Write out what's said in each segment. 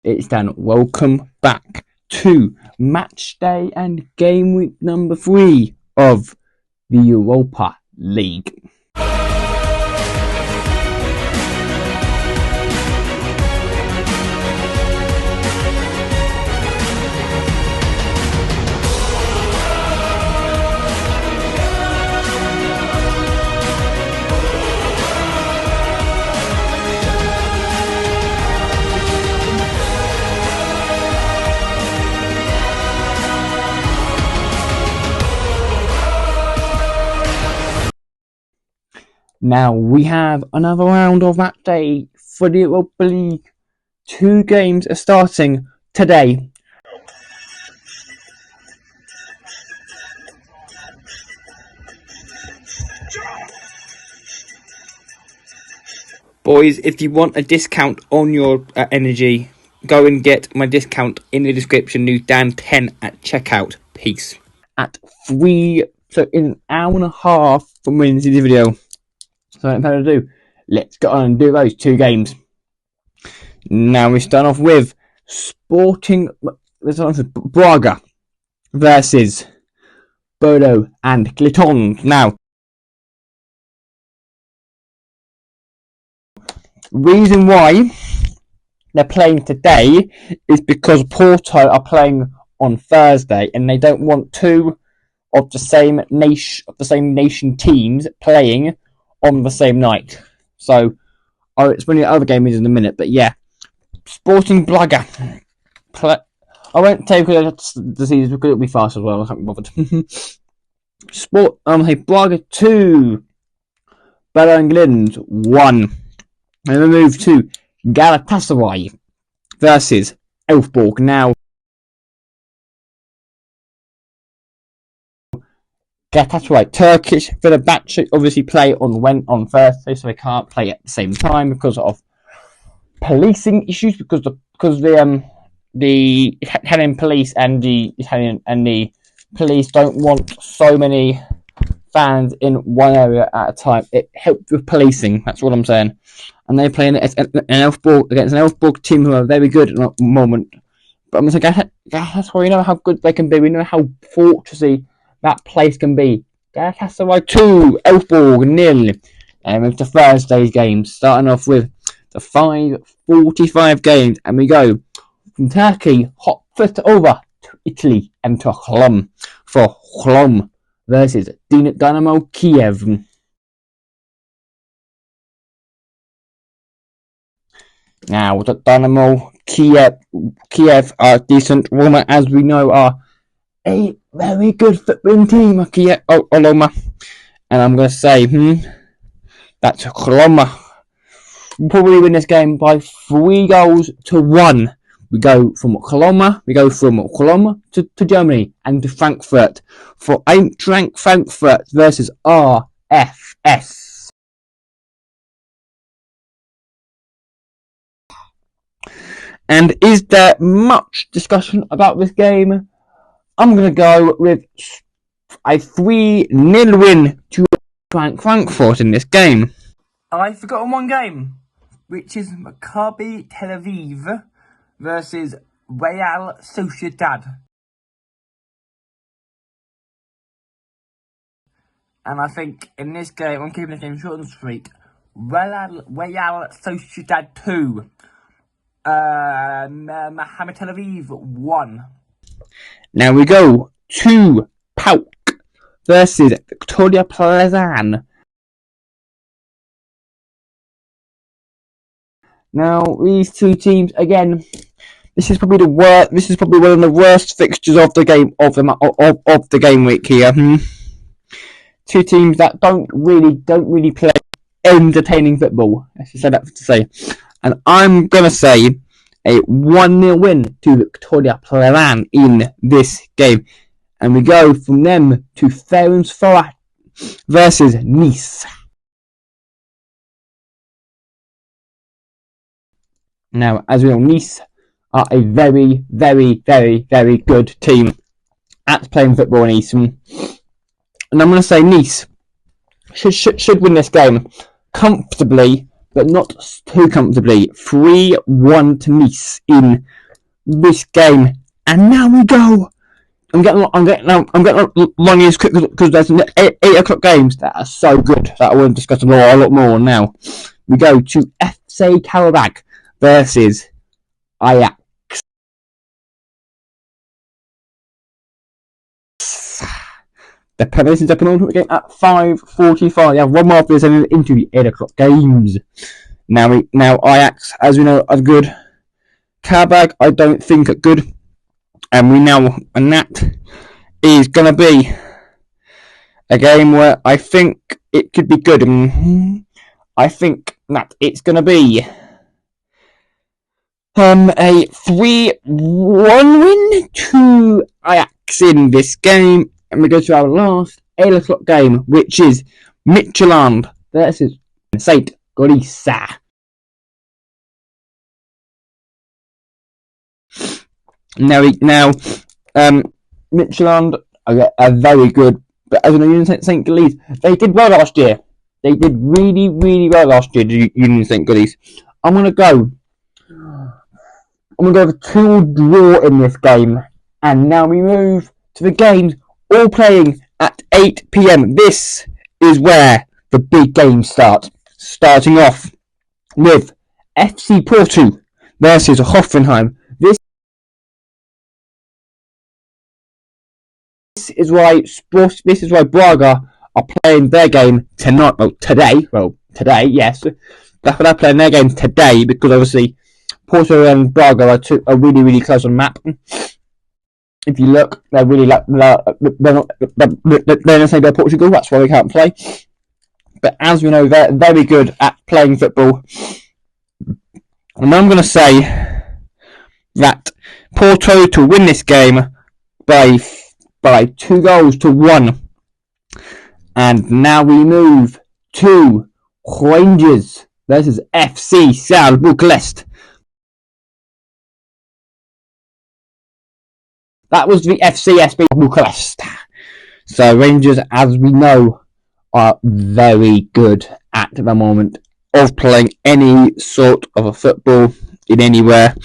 It's done. Welcome back to match day and game week number 3 of the Europa League. Now we have another round of match day for the Europa League. 2 games are starting today. Boys, if you want a discount on your energy, go and get my discount in the description. Use Dan10 at checkout. Peace. At 3, so in an hour and a half from when you see the video. So what to do? Let's go on and do those 2 games. Now we start off with Braga versus Bodo and Gliton. Now, reason why they're playing today is because Porto are playing on Thursday, and they don't want 2 of the same nation teams playing on the same night. So, it's when the other game is in a minute, but yeah. Sporting Braga. I won't take the season because it'll be fast as well. I can't be bothered. Braga 2. Bellinglind 1. And we move to Galatasaray versus Elfsborg. Now, Galatasaray, Turkish Fenerbahce obviously play on Thursday, so they can't play at the same time because of policing issues. Because the Italian police and the police don't want so many fans in one area at a time. It helps with policing. That's what I'm saying. And they're playing against an Elfsborg team who are very good at the moment. But I'm going to say Galatasaray, we know how good they can be. We know how fortressy that place can be. Galatasaray 2, Elfsborg 0. And move to Thursday's games, starting off with the 5:45 games, and we go from Turkey hot foot over to Italy and to Cologne for Cologne versus Dynamo Kiev. Now, the Dynamo Kiev are decent. Roma, as we know, are a very good footballing team. Roma, and I'm going to say, that's Roma. We'll probably win this game by 3-1. We go from Cologne to Germany and to Frankfurt for Eintracht Frankfurt versus RFS. And is there much discussion about this game? I'm going to go with a 3-0 win to Frankfurt in this game. I've forgotten one game, which is Maccabi Tel Aviv versus Real Sociedad. And I think in this game, I'm keeping this game short and sweet. Real Sociedad 2. Maccabi Tel Aviv 1. Now we go to PAOK versus Victoria Plzen. Now these 2 teams again. This is probably one of the worst fixtures of the game of the game week here. 2 teams that don't really play entertaining football. Let's just say that to say. And I'm gonna say a 1-0 win to Victoria Plzen in this game. And we go from them to Ferencváros versus Nice. Now, as we know, Nice are a very, very, very, very good team at playing football in Nice. And I'm going to say Nice should win this game comfortably but not too comfortably. 3-1 to Nice in this game, and now we go. I'm getting long ears quick because there's 8 o'clock games that are so good that I want to discuss a lot more now. We go to FC Karabakh versus Ajax. The Penalties are penultimate game at 5:45. You have one more after this and into the 8 o'clock games. Now Ajax, as we know, are good. Karabakh, I don't think are good, and that is gonna be a game where I think it could be good. I think that it's gonna be a 3-1 win to Ajax in this game. And we go to our last 8 o'clock game, which is Midtjylland versus St. Gorissa. Now, Midtjylland are very good, but as you know, Union St. Gilles, they did well last year. They did really, really well last year, Union St. Gilles. I'm gonna go with a 2 draw in this game, and now we move to the games all playing at 8 p.m. This is where the big games start. Starting off with FC Porto versus Hoffenheim. This is why Braga are playing their game tonight. Today, yes. That's why they're playing their game today, because obviously Porto and Braga are really, really close on the map. If you look, they're really they're in the same bit Portugal. That's why they can't play. But as we know, they're very good at playing football. And I'm going to say that Porto to win this game by 2-1. And now we move to Rangers versus FC Steaua Bucharest. That was the FCSB Bucharest. So Rangers, as we know, are very good at the moment of playing any sort of a football in anywhere.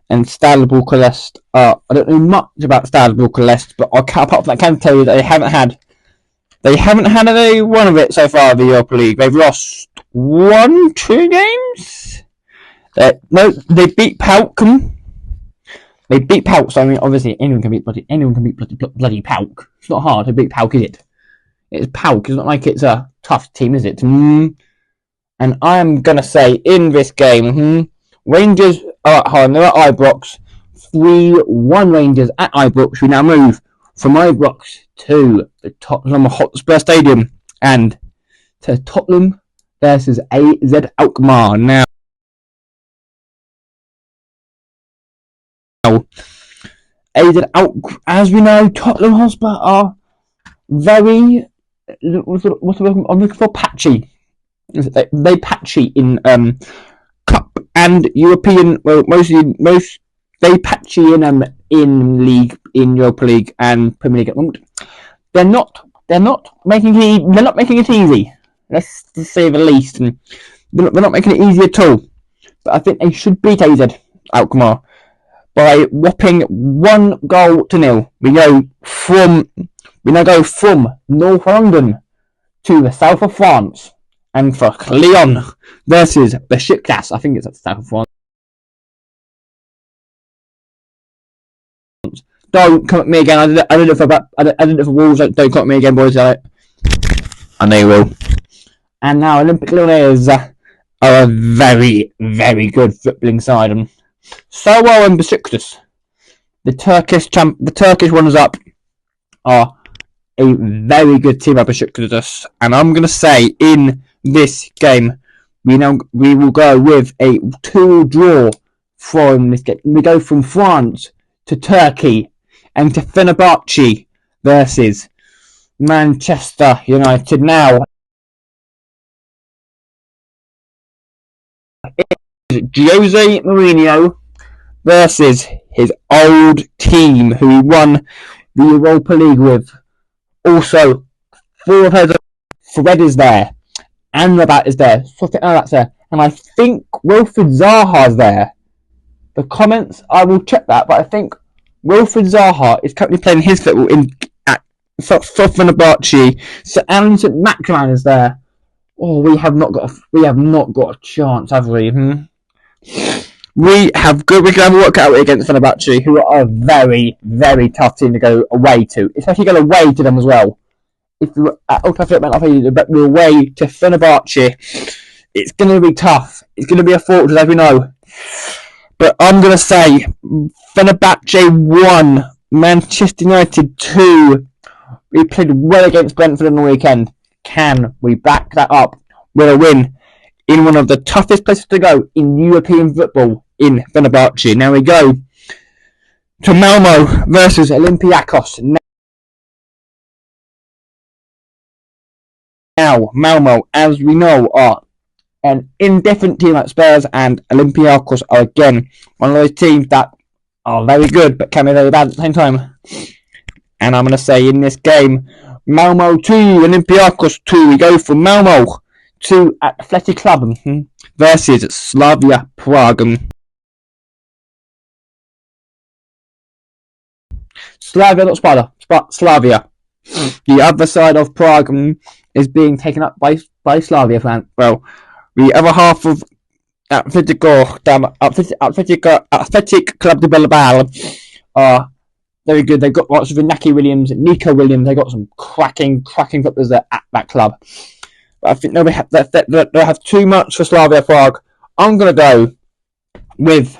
And Steaua Bucharest, I don't know much about Steaua Bucharest, but apart from that, I can tell you that they haven't had any one of it so far. The Europa League, they've lost 2 games. No, they beat PAOK. They beat PAOK, so I mean, obviously anyone can beat bloody PAOK. It's not hard to beat PAOK, is it? It's PAOK. It's not like it's a tough team, is it? And I am gonna say in this game, Rangers are at home. They're at Ibrox. 3-1 Rangers at Ibrox. We now move from Ibrox to the Tottenham Hotspur Stadium and to Tottenham versus AZ Alkmaar. Now, as we know, Tottenham Hotspur are very what's the word I'm looking for? Patchy. They patchy in Cup and European. Well, they patchy in league, in Europa League and Premier League at the moment. They're not making it easy. Let's say the least. And they're not making it easy at all. But I think they should beat AZ Alkmaar by whopping 1-0. We now go from North London to the south of France, and for Lyon versus Besiktas. I think it's at the south of France. Don't come at me again. I did it for Wolves. Don't come at me again, boys. I know you will. And now Olympic Lyonnais are a very, very good footballing side, and so well in Besiktas. The Turkish runners-up are a very good team at Besiktas, and I'm going to say in this game we will go with a 2 draw from this game. We go from France to Turkey and to Fenerbahce versus Manchester United. Now, Jose Mourinho versus his old team, who he won the Europa League with. Also, Fred is there, and Rabat is there, Sofia Amrabat's there, and I think Wilfried Zaha's there. The comments, I will check that, but I think Wilfried Zaha is currently playing his football for Fenerbahce. So Alan St. Maximin is there. Oh, we have not got a chance, have we? We can have a work out against Fenerbahce, who are a very, very tough team to go away to, especially go away to them as well. If you're at Old Trafford, we're away to Fenerbahce, it's going to be tough. It's going to be a fortress, as we know. But I'm going to say Fenerbahce 1, Manchester United 2. We played well against Brentford on the weekend. Can we back that up with a win in one of the toughest places to go in European football, in Fenerbahce? Now we go to Malmo versus Olympiacos. Now, Malmo, as we know, are an indifferent team like Spurs, and Olympiacos are again one of those teams that are very good but can be very bad at the same time. And I'm going to say in this game, Malmo 2, Olympiacos 2. We go for Malmo 2 Athletic Club versus Slavia Prague. Slavia, not Sparta, Slavia. The other side of Prague is being taken up by Slavia fans. Well, the other half of Athletic Club de Bilbao are very good. They've got lots of Inaki Williams, Nico Williams. They've got some cracking footballers at that club. But I think they'll have too much for Slavia Prague. I'm gonna go with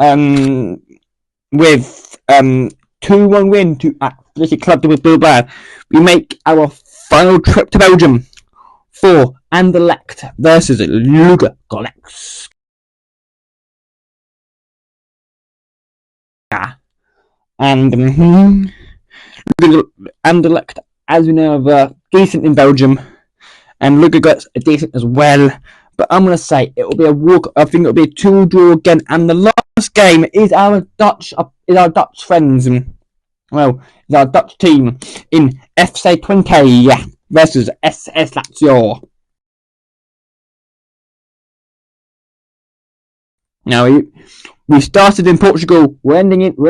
2-1 win to Athletic Club de Bilbao. We make our final trip to Belgium for Anderlecht versus Ludogorets. And Anderlecht, as we know, are decent in Belgium, and Ludogorets are decent as well. But I'm going to say it will be a walk. I think it will be a 2-2 draw again. And the last game is our Dutch friends. Well, it's our Dutch team in FC Twente versus SS Lazio. Now we started in Portugal, we're ending in the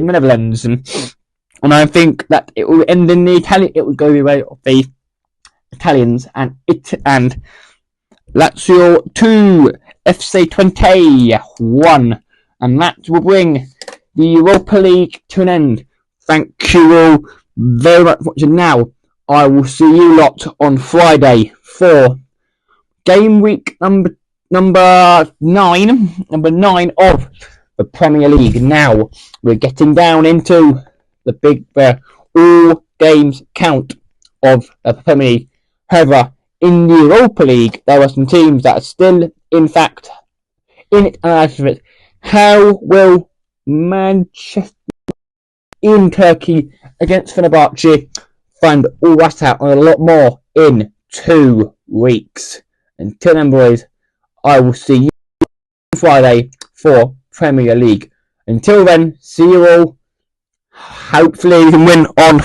Netherlands, and I think that it will end in the Italian. It will go the way of the Italians, and Lazio 2, FC Twente 1, and that will bring the Europa League to an end. Thank you all very much for watching. Now I will see you lot on Friday for game week number 9 of the Premier League. Now we're getting down into the big all games count of the Premier League. However, in the Europa League, there are some teams that are still, in fact, in it and out of it. How will Manchester in Turkey against Fenerbahce? Find all that out and a lot more in 2 weeks. Until then, boys, I will see you Friday for Premier League. Until then, see you all. Hopefully we can win on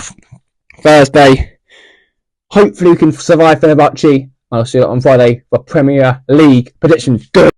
Thursday. Hopefully we can survive Fenerbahce. I'll see you on Friday for Premier League predictions. Good.